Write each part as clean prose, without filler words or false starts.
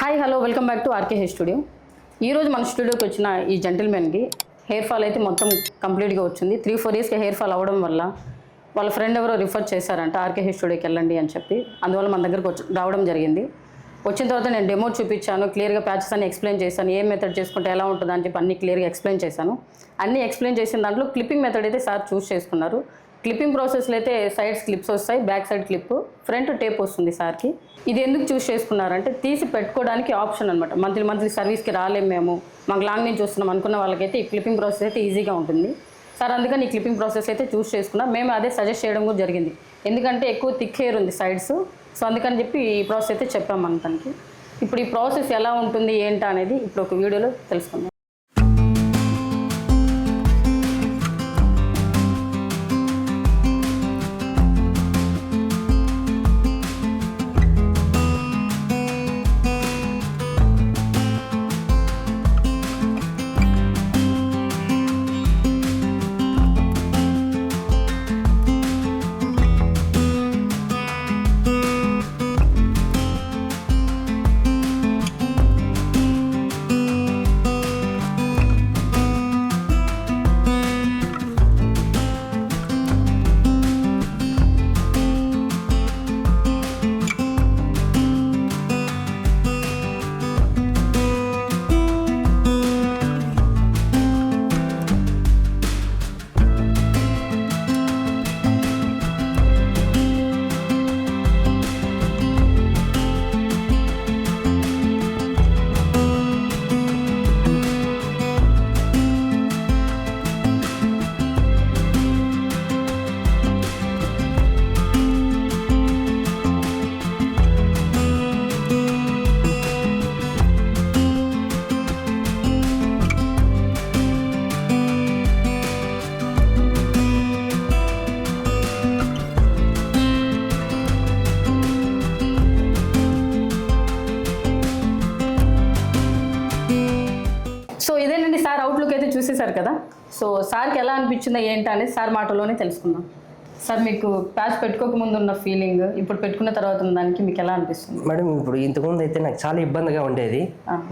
Hi hello welcome back to RK hair studio. ఈరోజు మన స్టూడియోకి వచ్చిన ఈ జెంటిల్మెన్కి హెయిర్ ఫాల్ అయితే మొత్తం కంప్లీట్గా వచ్చింది. 3-4 డేస్కి హెయిర్ ఫాల్ అవ్వడం వల్ల వాళ్ళ ఫ్రెండ్ ఎవరో రిఫర్ చేశారంట ఆర్కే హెయిర్ స్టూడియోకి వెళ్ళండి అని చెప్పి. అందువల్ల మన దగ్గరకు రావడం జరిగింది. వచ్చిన తర్వాత నేను డెమో చూపించాను, క్లియర్గా ప్యాచెస్ అన్ని ఎక్స్ప్లెయిన్ చేశాను, ఏ మెథడ్ చేసుకుంటే ఎలా ఉంటుంది అని చెప్పి అన్ని క్లియర్గా ఎక్స్ప్లెయిన్ చేశాను. అన్నీ ఎక్స్ప్లెయిన్ చేసిన దాంట్లో క్లిప్పింగ్ మెథడ్ అయితే సార్ చూస్ చేసుకున్నారు. క్లిప్పింగ్ ప్రాసెస్లో అయితే సైడ్స్ క్లిప్స్ వస్తాయి, back side clip, front tape వస్తుంది సార్కి. ఇది ఎందుకు చూస్ చేసుకున్నారంటే తీసి పెట్టుకోవడానికి ఆప్షన్ అనమాట. మంత్లీ సర్వీస్కి రాలేము మేము, మాకు లాంగ్ నుంచి వస్తున్నాం అనుకున్న వాళ్ళకైతే ఈ క్లిప్పింగ్ ప్రాసెస్ అయితే ఈజీగా ఉంటుంది సార్. అందుకని ఈ క్లిప్పింగ్ ప్రాసెస్ అయితే చూస్ చేసుకున్నాం. మేము అదే సజెస్ట్ చేయడం కూడా జరిగింది, ఎందుకంటే ఎక్కువ థిక్ హెయిర్ ఉంది సైడ్స్. సో అందుకని చెప్పి ఈ ప్రాసెస్ అయితే చెప్పాం మన తనకి. ఇప్పుడు ఈ ప్రాసెస్ ఎలా ఉంటుంది ఏంటా అనేది ఇప్పుడు ఒక వీడియోలో తెలుసుకుందాం. సో ఇదేనండి సార్ అవుట్లుక్ అయితే చూసేశారు కదా. సో సార్కి ఎలా అనిపించిందో ఏంటి అనేది సార్ మాటలోనే తెలుసుకుందాం. సార్ మీకు ప్యాచ్ పెట్టుకోక ముందు ఉన్న ఫీలింగ్, ఇప్పుడు పెట్టుకున్న తర్వాత ఉన్న దానికి మీకు ఎలా అనిపిస్తుంది? మేడం ఇప్పుడు ఇంతకుముందు అయితే నాకు చాలా ఇబ్బందిగా ఉండేది,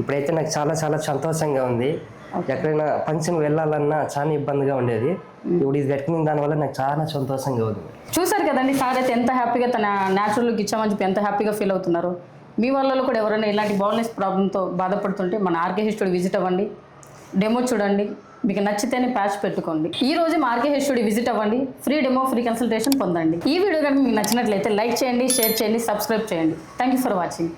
ఇప్పుడైతే నాకు చాలా చాలా సంతోషంగా ఉంది. ఎక్కడైనా ఫంక్షన్ వెళ్ళాలన్నా చాలా ఇబ్బందిగా ఉండేది, ఇప్పుడు ఇది పెట్టుకున్న దానివల్ల నాకు చాలా సంతోషంగా ఉంది. చూసారు కదండి సార్ అయితే ఎంత హ్యాపీగా తన న్యాచురల్ లుక్ ఇచ్చామని చెప్పి ఎంత హ్యాపీగా ఫీల్ అవుతున్నారు. మీ వాళ్ళలో కూడా ఎవరైనా ఇలాంటి బాల్నెస్ ప్రాబ్లంతో బాధపడుతుంటే మన ఆర్కే హెయిర్ స్టూడియో విజిట్ అవ్వండి, డెమో చూడండి, మీకు నచ్చితేనే ప్యాచ్ పెట్టుకోండి. ఈ రోజు మా ఆర్కే హెయిర్ స్టూడియో విజిట్ అవ్వండి, ఫ్రీ డెమో, ఫ్రీ కన్సల్టేషన్ పొందండి. ఈ వీడియో కనుక మీకు నచ్చినట్లయితే లైక్ చేయండి, షేర్ చేయండి, సబ్స్క్రైబ్ చేయండి. Thank you for watching.